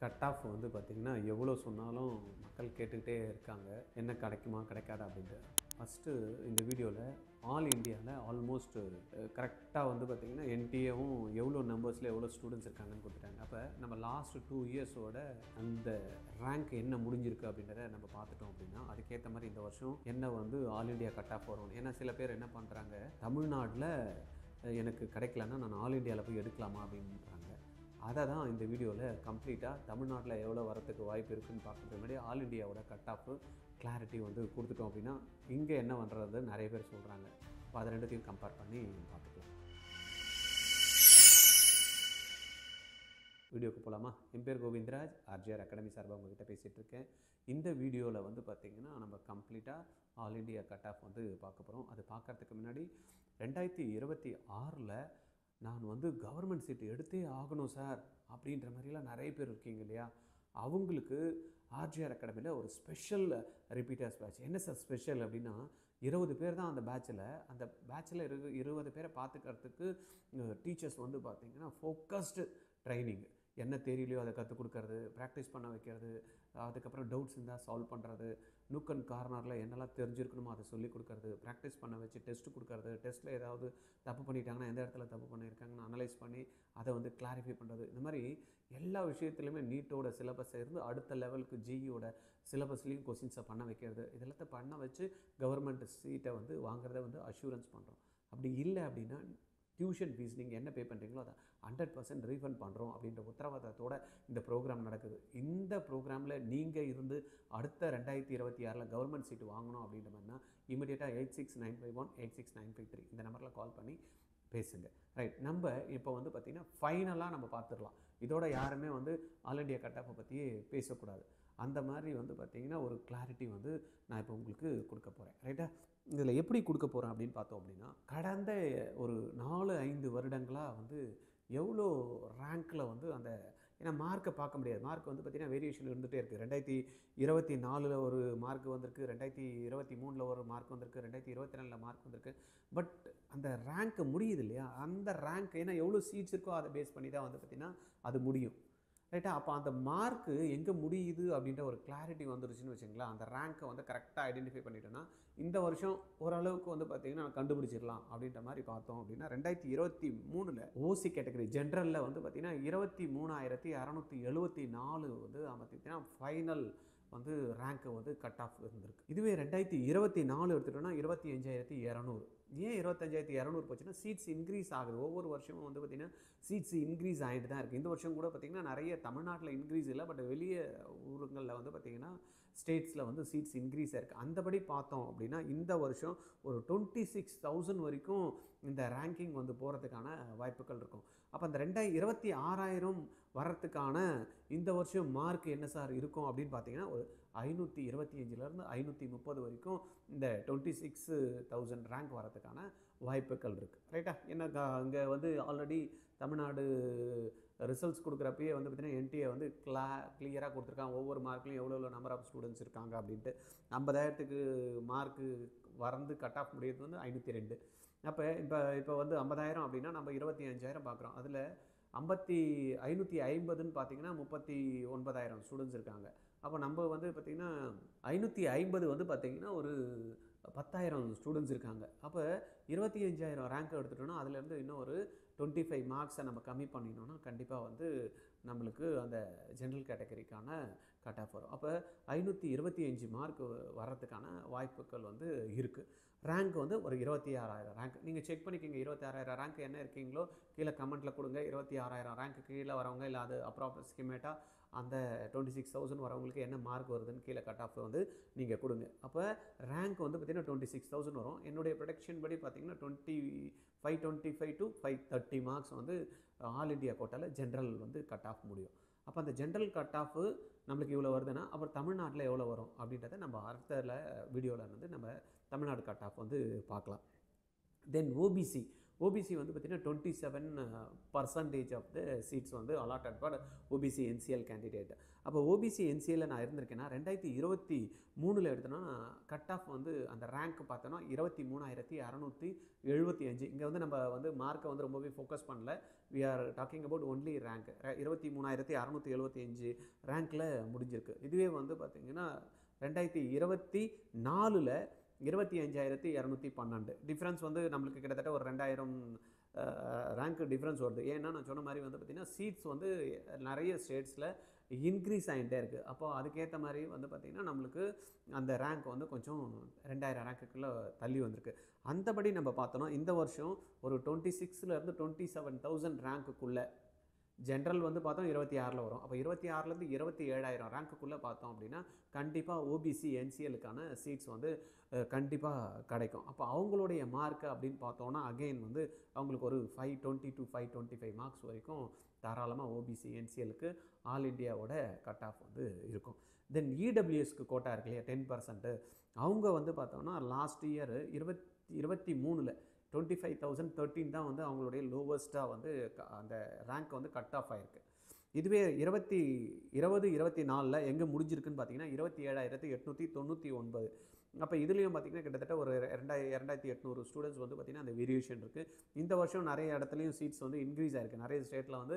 Cut off வந்து பார்த்திங்கன்னா எவ்வளோ சொன்னாலும் மக்கள் கேட்டுக்கிட்டே இருக்காங்க, என்ன கிடைக்குமா கிடைக்காதா அப்படின்ட்டு. ஃபஸ்ட்டு இந்த வீடியோவில் ஆல் இண்டியாவில் ஆல்மோஸ்ட் கரெக்டாக வந்து பார்த்திங்கன்னா என்டிஏவும் எவ்வளோ நம்பர்ஸில் எவ்வளோ ஸ்டூடெண்ட்ஸ் இருக்காங்கன்னு கொடுத்துட்டாங்க. அப்போ நம்ம லாஸ்ட் 2 இயர்ஸோட அந்த ரேங்க் என்ன முடிஞ்சிருக்கு அப்படின்றத நம்ம பார்த்துட்டோம் அப்படின்னா, அதுக்கேற்ற மாதிரி இந்த வருஷம் என்ன வந்து ஆல் இண்டியா கட் ஆஃப் வரும். ஏன்னா சில பேர் என்ன பண்ணுறாங்க, தமிழ்நாட்டில் எனக்கு கிடைக்கலன்னா நான் ஆல் இண்டியாவில் போய் எடுக்கலாமா அப்படின்றாங்க. அதை தான் இந்த வீடியோவில் கம்ப்ளீட்டாக தமிழ்நாட்டில் எவ்வளோ வரத்துக்கு வாய்ப்பு இருக்குதுன்னு பார்க்குறதுக்கு முன்னாடி ஆல் இண்டியாவோட கட் ஆஃப் கிளாரிட்டி வந்து கொடுத்துட்டோம் அப்படின்னா இங்கே என்ன பண்ணுறது நிறைய பேர் சொல்கிறாங்க. இப்போ அதை ரெண்டுத்தையும் கம்பேர் பண்ணி பார்த்துக்கலாம். வீடியோக்கு போகலாமா? என் பேர் கோவிந்தராஜ், ஆர்ஜிஆர் அகாடமி சார்பாக உங்ககிட்ட பேசிகிட்டு இருக்கேன். இந்த வீடியோவில் வந்து பார்த்திங்கன்னா நம்ம கம்ப்ளீட்டாக ஆல் இண்டியா கட் ஆஃப் வந்து பார்க்க போகிறோம். அது பார்க்குறதுக்கு முன்னாடி 2026 நான் வந்து கவர்மெண்ட் சீட்டு எடுத்தே ஆகணும் சார் அப்படின்ற மாதிரிலாம் நிறைய பேர் இருக்கீங்க இல்லையா, அவங்களுக்கு ஆர்ஜிஆர் அகாடமியில் ஒரு ஸ்பெஷல் ரிப்பீட்டர்ஸ் பேட்ச். என்ன சார் ஸ்பெஷல் அப்படின்னா, 20 பேர் தான் அந்த பேட்சில் 20 பேரை பார்த்துக்கிறதுக்கு டீச்சர்ஸ் வந்து பார்த்திங்கன்னா ஃபோக்கஸ்டு ட்ரைனிங். என்ன தெரியலையோ அதை கற்றுக் கொடுக்கறது, ப்ராக்டிஸ் பண்ண வைக்கிறது, அதுக்கப்புறம் டவுட்ஸ் இருந்தால் சால்வ் பண்ணுறது, நுக் அண்ட் கார்னரில் என்னெல்லாம் தெரிஞ்சிருக்கணுமோ அதை சொல்லிக் கொடுக்கறது, ப்ராக்டிஸ் பண்ண வச்சு டெஸ்ட்டு கொடுக்கறது, டெஸ்ட்டில் ஏதாவது தப்பு பண்ணிட்டாங்கன்னா எந்த இடத்துல தப்பு பண்ணியிருக்காங்கன்னு அனலைஸ் பண்ணி அதை வந்து கிளாரிஃபை பண்ணுறது. இந்த மாதிரி எல்லா விஷயத்துலையுமே நீட்டோட சிலபஸை இருந்து அடுத்த லெவலுக்கு ஜிஇயோட சிலபஸ்லேயும் கொஸ்டின்ஸை பண்ண வைக்கிறது, இதெல்லாத்தையும் பண்ண வச்சு கவர்மெண்ட் சீட்டை வந்து வாங்குறத வந்து அஷூரன்ஸ் பண்ணுறோம். அப்படி இல்லை அப்படின்னா டியூஷன் ஃபீஸ் நீங்கள் என்ன பே பண்ணுறீங்களோ அதை 100% ரீஃபண்ட் பண்ணுறோம் அப்படின்ற உத்தரவாதத்தோடு இந்த ப்ரோக்ராம் நடக்குது. இந்த ப்ரோக்ராமில் நீங்கள் இருந்து அடுத்த 2026 கவர்மெண்ட் சீட்டு வாங்கணும் அப்படின்ற மாதிரினா இமீடியட்டாக 8695186953 இந்த நம்பரில் கால் பண்ணி பேசுங்க. ரைட், நம்ம இப்போ வந்து பார்த்திங்கன்னா ஃபைனலாக நம்ம பார்த்துடலாம். இதோட யாருமே வந்து ஆல் இண்டியா கட் ஆஃபை பற்றி பேசக்கூடாது. அந்த மாதிரி வந்து பார்த்திங்கன்னா ஒரு கிளாரிட்டி வந்து நான் இப்போ உங்களுக்கு கொடுக்க போகிறேன். ரைட்டா, இதில் எப்படி கொடுக்க போகிறேன் அப்படின்னு பார்த்தோம் அப்படின்னா, கடந்த ஒரு 4-5 வருடங்களாக வந்து எவ்வளோ ரேங்க்கில் வந்து அந்த, ஏன்னா மார்க்கை பார்க்க முடியாது, மார்க் வந்து பார்த்திங்கன்னா வேரியேஷன் இருந்துகிட்டே இருக்குது. 2024 ஒரு மார்க் வந்திருக்கு, 2023 ஒரு மார்க் வந்திருக்கு, 2024 மார்க் வந்திருக்கு. பட் அந்த ரேங்க்கு முடியுது இல்லையா, அந்த ரேங்க் ஏன்னா எவ்வளோ சீட்ஸ் இருக்கோ அதை பேஸ் பண்ணி தான் வந்து பார்த்திங்கன்னா அது முடியும். ரைட்டா, அப்போ அந்த மார்க்கு எங்கே முடியுது அப்படின்ற ஒரு கிளாரிட்டி வந்துருச்சுன்னு வச்சுங்களேன், அந்த ரேங்க்கை வந்து கரெக்டாக ஐடென்டிஃபை பண்ணிட்டோன்னா இந்த வருஷம் ஓரளவுக்கு வந்து பார்த்திங்கன்னா கண்டுபிடிச்சிடலாம் அப்படின்ற மாதிரி பார்த்தோம் அப்படின்னா, 2023 ஓசி கேட்டகரி ஜென்ரலில் வந்து பார்த்திங்கன்னா 23,674 வந்து பார்த்திங்கன்னா ஃபைனல் வந்து ரேங்க்கு வந்து கட் ஆஃப் இருந்திருக்கு. இதுவே 2024 எடுத்துட்டோம்னா 25,200. ஏன் 25,200 போச்சுன்னா சீட்ஸ் இன்க்ரீஸ் ஆகுது. ஒவ்வொரு வருஷமும் வந்து பார்த்திங்கன்னா சீட்ஸ் இன்க்ரீஸ் ஆகிட்டு தான் இருக்குது. இந்த வருஷம் கூட பார்த்திங்கன்னா நிறைய தமிழ்நாட்டில் இன்க்ரீஸ் இல்லை, பட் வெளியே ஊருங்களில் வந்து பார்த்திங்கன்னா ஸ்டேட்ஸில் வந்து சீட்ஸ் இன்க்ரீஸ் ஆகிருக்கு. அந்தபடி பார்த்தோம் அப்படின்னா இந்த வருஷம் ஒரு 26,000 வரைக்கும் இந்த ரேங்கிங் வந்து போகிறதுக்கான வாய்ப்புகள் இருக்கும். அப்போ அந்த 26,000 வர்றதுக்கான இந்த வருஷம் மார்க் என்ன சார் இருக்கும் அப்படின்னு பார்த்தீங்கன்னா ஒரு 525லேருந்து 530 வரைக்கும் இந்த 26,000 ரேங்க் வரதுக்கான வாய்ப்புகள் இருக்குது. ரைட்டா, என்ன அங்கே வந்து ஆல்ரெடி தமிழ்நாடு ரிசல்ட்ஸ் கொடுக்குறப்பயே வந்து பார்த்திங்கன்னா என்டிஏ வந்து கிளியராக கொடுத்துருக்காங்க. ஒவ்வொரு மார்க்லையும் எவ்வளோ நம்பர் ஆஃப் ஸ்டூடெண்ட்ஸ் இருக்காங்க அப்படின்ட்டு. 50,000க்கு மார்க்கு வரந்து கட் ஆஃப் முடியுது வந்து 502. அப்போ இப்போ வந்து 50,000 அப்படின்னா நம்ம 25,000 பார்க்குறோம். அதில் 550ன்னு பார்த்தீங்கன்னா 39,000 ஸ்டூடெண்ட்ஸ் இருக்காங்க. அப்போ நம்ம வந்து பார்த்திங்கன்னா 550 வந்து பார்த்திங்கன்னா ஒரு 10,000 ஸ்டூடெண்ட்ஸ் இருக்காங்க. அப்போ 25,000 ரேங்க் எடுத்துட்டோன்னா அதுலேருந்து இன்னும் ஒரு 25 மார்க்ஸை நம்ம கம்மி பண்ணினோன்னா கண்டிப்பாக வந்து நம்மளுக்கு அந்த ஜென்ரல் கேட்டகரிக்கான கட் ஆஃப் வரும். அப்போ 525 மார்க் வர்றதுக்கான வாய்ப்புகள் வந்து இருக்குது. ரேங்க் வந்து ஒரு 26,000 ரேங்க் நீங்கள் செக் பண்ணிக்கோங்க. 26,000 ரேங்க் என்ன இருக்கீங்களோ கீழே கமெண்ட்டில் கொடுங்க. 26,000 ரேங்க் கீழே வரவங்க இல்லை அது அப்ராக்சிமேட்டாக அந்த 26,000 வரவங்களுக்கு என்ன மார்க் வருதுன்னு கீழே கட் ஆஃப் வந்து நீங்கள் கொடுங்க. அப்போ ரேங்க் வந்து பார்த்திங்கன்னா 26,000 வரும். என்னுடைய ப்ரொடக்ஷன் படி பார்த்திங்கன்னா 525 to 530 மார்க்ஸ் வந்து ஆல் இண்டியா கோட்டாவில் ஜென்ரல் வந்து கட் ஆஃப் முடியும். அப்போ அந்த ஜென்ரல் கட் ஆஃப் நம்மளுக்கு இவ்வளோ வருதுன்னா அப்புறம் தமிழ்நாட்டில் எவ்வளோ வரும் அப்படின்றத நம்ம அடுத்த வீடியோவில் வந்து நம்ம தமிழ்நாடு கட் ஆஃப் வந்து பார்க்கலாம். தென் ஓபிசி வந்து பார்த்திங்கன்னா 27% ஆஃப் த சீட்ஸ் வந்து allotted for OBC NCL candidate. அப்போ ஓபிசி என்சிஎல்ல நான் இருந்திருக்கேன்னா 2023 எடுத்தோன்னா கட் ஆஃப் வந்து அந்த ரேங்க் பார்த்தோன்னா 23,675. இங்கே வந்து நம்ம வந்து மார்க்கை வந்து ரொம்பவே ஃபோக்கஸ் பண்ணல. We are talking about only rank. 23,675 ரேங்க்கில் முடிஞ்சிருக்கு. இதுவே வந்து பார்த்திங்கன்னா 2024ல் 25,212 டிஃப்ரென்ஸ் வந்து நம்மளுக்கு கிட்டத்தட்ட ஒரு 2000 ரேங்க் டிஃப்ரென்ஸ் வருது. ஏன்னா நான் சொன்ன மாதிரி வந்து பார்த்திங்கன்னா சீட்ஸ் வந்து நிறைய ஸ்டேட்ஸில் இன்க்ரீஸ் ஆகிட்டே இருக்குது. அப்போ அதுக்கேற்ற மாதிரி வந்து பார்த்திங்கன்னா நம்மளுக்கு அந்த ரேங்க் வந்து கொஞ்சம் 2000 ரேங்க்குள்ளே தள்ளி வந்திருக்கு. அந்தபடி நம்ம பார்த்தோன்னா இந்த வருஷம் ஒரு 26,000 to 27,000 ரேங்க்குள்ளே, ஜென்ரல் வந்து பார்த்தோம் 26ல் வரும். அப்போ 26லேருந்து 27,000 ரேங்க்குள்ளே பார்த்தோம் அப்படின்னா கண்டிப்பாக ஓபிசி என்சிஎலுக்கான சீட்ஸ் வந்து கண்டிப்பாக கிடைக்கும். அப்போ அவங்களுடைய மார்க்கு அப்படின்னு பார்த்தோன்னா அகெயின் வந்து அவங்களுக்கு ஒரு 520 to 525 மார்க்ஸ் வரைக்கும் தாராளமாக ஓபிசி என்சிஎலுக்கு ஆல் இண்டியாவோட கட் ஆஃப் வந்து இருக்கும். தென் இடபிள்யூஎஸ்க்கு கோட்டா இருக்கு இல்லையா 10%, அவங்க வந்து பார்த்தோன்னா லாஸ்ட் இயர் 2023ல் 25,013 தான் வந்து அவங்களுடைய லோவஸ்ட்டாக வந்து அந்த ரேங்க் வந்து கட் ஆஃப் ஆகிருக்கு. இதுவே 2024ல் எங்கே முடிஞ்சிருக்குன்னு பார்த்தீங்கன்னா 27,899. அப்போ இதுலேயும் பார்த்திங்கன்னா கிட்டத்தட்ட ஒரு 2,800 ஸ்டூடெண்ட்ஸ் வந்து பார்த்திங்கன்னா அந்த வேரியேஷன் இருக்குது. இந்த வருஷம் நிறைய இடத்துலையும் சீட்ஸ் வந்து இன்க்ரீஸ் ஆகிருக்கு. நிறைய ஸ்டேட்டில் வந்து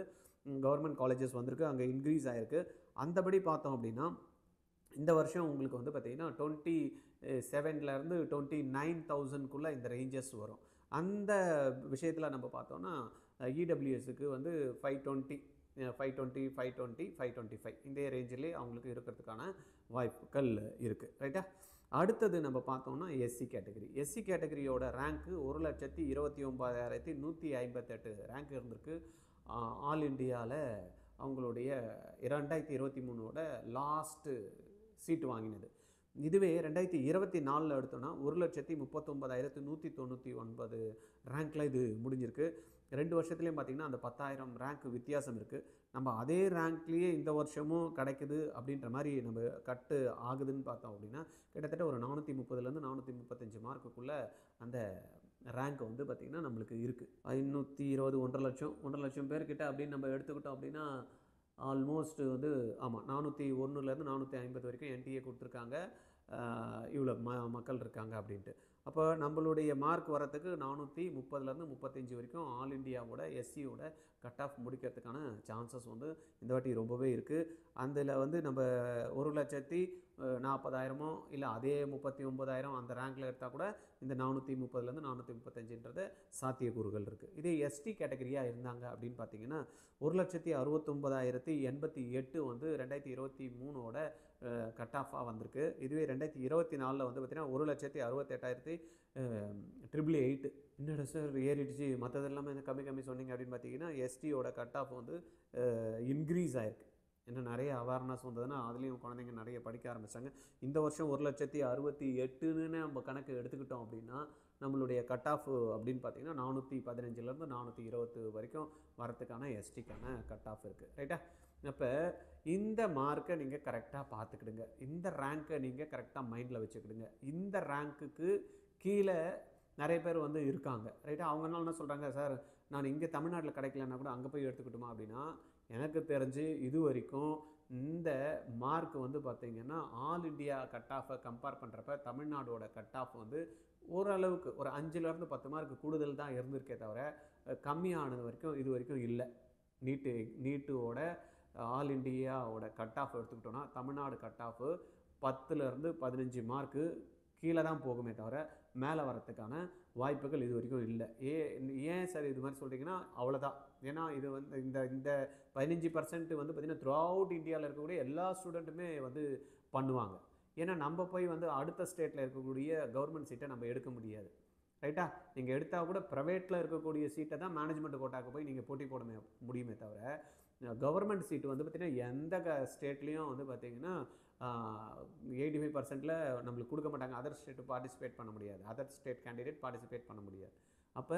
கவர்மெண்ட் காலேஜஸ் வந்திருக்கு, அங்கே இன்க்ரீஸ் ஆகிருக்கு. அந்தபடி பார்த்தோம் அப்படின்னா இந்த வருஷம் உங்களுக்கு வந்து பார்த்திங்கன்னா 27,000லேருந்து 29,000க்குள்ளே இந்த ரேஞ்சஸ் வரும். அந்த விஷயத்தில் நம்ம பார்த்தோன்னா இடபிள்யூஎஸ்க்கு வந்து 520, 525 இந்த ரேஞ்சிலே அவங்களுக்கு இருக்கிறதுக்கான வாய்ப்புகள் இருக்குது. ரைட்டா? அடுத்தது நம்ம பார்த்தோம்னா எஸ்சி கேட்டகரி. எஸ்சி கேட்டகரியோட ரேங்க்கு 1,29,158 ரேங்க் இருந்திருக்கு. ஆல் இண்டியாவில் அவங்களுடைய 2023ஓட லாஸ்ட்டு சீட்டு வாங்கினது. இதுவே 2024ல் எடுத்தோன்னா 1,39,199 ரேங்க்கில் இது முடிஞ்சிருக்கு. 2 வருஷத்துலேயும் பார்த்திங்கன்னா அந்த 10,000 ரேங்க் வித்தியாசம் இருக்குது. நம்ம அதே ரேங்க்லேயே இந்த வருஷமும் கிடைக்குது அப்படின்ற மாதிரி நம்ம கட்டு ஆகுதுன்னு பார்த்தோம் அப்படின்னா கிட்டத்தட்ட ஒரு 430லேருந்து 435 மார்க்குக்குள்ளே அந்த ரேங்க் வந்து பார்த்திங்கன்னா நம்மளுக்கு இருக்குது. 520, 1,50,000 பேர்கிட்ட அப்படின்னு நம்ம எடுத்துக்கிட்டோம் அப்படின்னா ஆல்மோஸ்ட் வந்து ஆமாம் 401லேருந்து 450 வரைக்கும் என்டிஏ கொடுத்துருக்காங்க. இவ்வளோ மக்கள் இருக்காங்க அப்படின்ட்டு. அப்போ நம்மளுடைய மார்க் வரத்துக்கு 430லேருந்து 35 வரைக்கும் ஆல் இண்டியாவோட எஸ்சியோட கட் ஆஃப் முடிக்கிறதுக்கான சான்சஸ் வந்து இந்த வாட்டி ரொம்பவே இருக்குது. அதில் வந்து நம்ம 1,40,000 இல்லை அதே 39,000 அந்த ரேங்கில் எடுத்தால் கூட இந்த 430லேருந்து 435 சாத்தியக்கூறுகள் இருக்குது. இதே எஸ்டி கேட்டகரியாக இருந்தாங்க அப்படின்னு பார்த்தீங்கன்னா 1,69,088 வந்து 2023ஓட கட் ஆஃபாக வந்திருக்கு. இதுவே 2024ல் வந்து பார்த்திங்கன்னா 1,68,888. என்னடா சார் ஏறிடுச்சு, மற்றது எல்லாமே கம்மி சொன்னீங்க அப்படின்னு பார்த்தீங்கன்னா எஸ்டியோட கட் ஆஃப் வந்து இன்க்ரீஸ் ஆகிருக்கு. ஏன்னா நிறைய அவேர்னஸ் வந்ததுன்னா அதுலேயும் குழந்தைங்க நிறைய படிக்க ஆரம்பித்தாங்க. இந்த வருஷம் 1,68,008ன்னு நம்ம கணக்கு எடுத்துக்கிட்டோம் அப்படின்னா நம்மளுடைய கட் ஆஃப் அப்படின்னு பார்த்தீங்கன்னா 415லேருந்து 420 வரைக்கும் வரத்துக்கான எஸ்டிக்கான கட் ஆஃப் இருக்குது. ரைட்டா? அப்போ இந்த மார்க்கை நீங்கள் கரெக்டாக பார்த்துக்கிடுங்க. இந்த ரேங்க்கை நீங்கள் கரெக்டாக மைண்டில் வச்சுக்கிடுங்க. இந்த ரேங்க்குக்கு கீழே நிறைய பேர் வந்து இருக்காங்க. ரைட்டா? அவங்கனால என்ன சொல்கிறாங்க, சார் நான் இங்கே தமிழ்நாட்டில் கிடைக்கலன்னா கூட அங்கே போய் எடுத்துக்கிட்டுமா அப்படின்னா எனக்கு தெரிஞ்சு இது வரைக்கும் இந்த மார்க் வந்து பார்த்திங்கன்னா ஆல் இண்டியா கட் ஆஃபை கம்பேர் பண்ணுறப்ப தமிழ்நாடோட கட் ஆஃப் வந்து ஓரளவுக்கு ஒரு 5லேருந்து 10 மார்க் கூடுதல் தான் இருந்திருக்கே தவிர கம்மியானது வரைக்கும் இது வரைக்கும் இல்லை. நீட்டோட ஆல் இண்டியாவோட கட் ஆஃப் எடுத்துக்கிட்டோன்னா தமிழ்நாடு கட் ஆஃப் 10லேருந்து 15 மார்க்கு கீழே தான் போகுமே தவிர மேலே வரத்துக்கான வாய்ப்புகள் இது வரைக்கும் இல்லை. ஏன் சார் இது மாதிரி சொல்கிறீங்கன்னா அவ்வளோதான். ஏன்னா இது வந்து இந்த 15% வந்து பார்த்திங்கன்னா த்ரூ அவுட் இந்தியாவில் இருக்கக்கூடிய எல்லா ஸ்டூடெண்ட்டுமே வந்து பண்ணுவாங்க. ஏன்னா நம்ம போய் வந்து அடுத்த ஸ்டேட்டில் இருக்கக்கூடிய கவர்மெண்ட் சீட்டை நம்ம எடுக்க முடியாது. ரைட்டா? நீங்கள் எடுத்தால் கூட ப்ரைவேட்டில் இருக்கக்கூடிய சீட்டை தான் மேனேஜ்மெண்ட் கோட்டாக்கு போய் நீங்கள் போட்டி போட முடியுமே தவிர கவர்மெண்ட் சீட்டு வந்து பார்த்திங்கன்னா எந்த ஸ்டேட்லேயும் வந்து பார்த்திங்கன்னா 85%ல் நம்மளுக்கு கொடுக்க மாட்டாங்க. அதர் ஸ்டேட்டு பார்ட்டிசிபேட் பண்ண முடியாது. அதர் ஸ்டேட் கேண்டிடேட் பார்ட்டிசிபேட் பண்ண முடியாது. அப்போ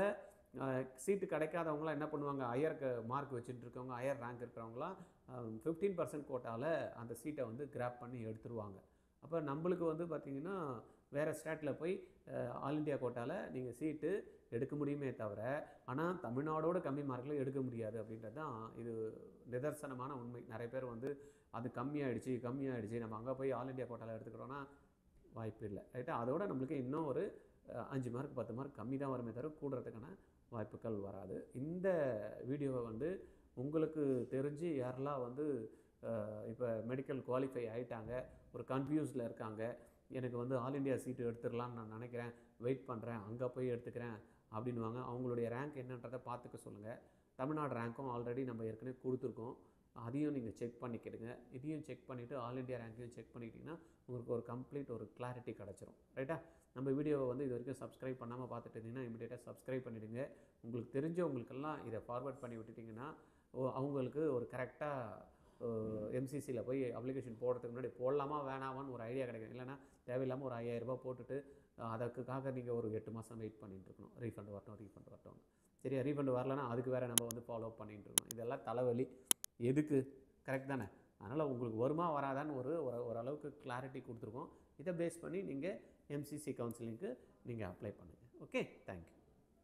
சீட்டு கிடைக்காதவங்களாம் என்ன பண்ணுவாங்க, ஹையர் மார்க் வச்சுட்டு இருக்கவங்க, ஹையர் ரேங்க் இருக்கிறவங்களாம் 15% கோட்டாவில் அந்த சீட்டை வந்து கிராப் பண்ணி எடுத்துருவாங்க. அப்போ நம்மளுக்கு வந்து பார்த்திங்கன்னா வேறு ஸ்டேட்டில் போய் ஆல் இண்டியா கோட்டாவில் நீங்கள் சீட்டு எடுக்க முடியுமே தவிர, ஆனால் தமிழ்நாடோட கம்மி மார்க்கில் எடுக்க முடியாது அப்படின்றது தான் இது நிதர்சனமான உண்மை. நிறைய பேர் வந்து அது கம்மியாகிடுச்சு நம்ம அங்கே போய் ஆல் இண்டியா கோட்டாவில் எடுத்துக்கிறோன்னா வாய்ப்பு இல்லை, ரைட்டா? அதோட நம்மளுக்கு இன்னும் ஒரு 5 மார்க் 10 மார்க் கம்மி தான் வருமே தவிர கூடுறதுக்கான வாய்ப்புகள் வராது. இந்த வீடியோவை வந்து உங்களுக்கு தெரிஞ்சு யாரெல்லாம் வந்து இப்போ மெடிக்கல் குவாலிஃபை ஆகிட்டாங்க, ஒரு கன்ஃபியூஸில் இருக்காங்க, எனக்கு வந்து ஆல் இண்டியா சீட்டு எடுத்துடலான்னு நான் நினைக்கிறேன், வெயிட் பண்ணுறேன், அங்கே போய் எடுத்துக்கிறேன் அப்படின்வாங்க. அவங்களுடைய ரேங்க் என்னன்றதை பார்த்துக்க சொல்லுங்கள். தமிழ்நாடு ரேங்க்கும் ஆல்ரெடி நம்ம ஏற்கனவே கொடுத்துருக்கோம், அதையும் நீங்கள் செக் பண்ணிக்கிடுங்க. இதையும் செக் பண்ணிவிட்டு ஆல் இண்டியா ரேங்க்கையும் செக் பண்ணிக்கிட்டிங்கன்னா உங்களுக்கு ஒரு கம்ப்ளீட் ஒரு கிளாரிட்டி கிடச்சிரும், ரைட்டா? நம்ம வீடியோவை வந்து இது வரைக்கும் சப்ஸ்கிரைப் பண்ணாமல் பார்த்துட்டு இருந்தீங்கன்னா இமீடியட்டாக சப்ஸ்கிரைப் பண்ணிவிடுங்க. உங்களுக்கு தெரிஞ்சவங்களுக்கெல்லாம் இதை ஃபார்வர்ட் பண்ணி விட்டுட்டிங்கன்னா அவங்களுக்கு ஒரு கரெக்டாக எம்சிசியில் போய் அப்ளிகேஷன் போடுறதுக்கு முன்னாடி போடலாமா வேணாமான்னு ஒரு ஐடியா கிடைக்கும். இல்லைனா தேவையில்லாமல் ஒரு 5000 ரூபாய் போட்டுட்டு அதுக்காக நீங்கள் ஒரு 8 மாதம் வெயிட் பண்ணிட்டு இருக்கணும், ரீஃபண்ட் வரட்டும். சரியா? ரீஃபண்ட் வரலன்னா அதுக்கு வேறு நம்ம வந்து ஃபாலோ பண்ணிகிட்டு இருக்கணும். இதெல்லாம் தலைவலி. எதுக்கு? கரெக்ட் தானே? அதனால் உங்களுக்கு வருமா வராதான்னு ஓரளவுக்கு கிளாரிட்டி கொடுத்துருக்கோம். இதை பேஸ் பண்ணி நீங்கள் எம்சிசி கவுன்சிலிங்க்கு நீங்கள் அப்ளை பண்ணுங்கள். Okay, thank you.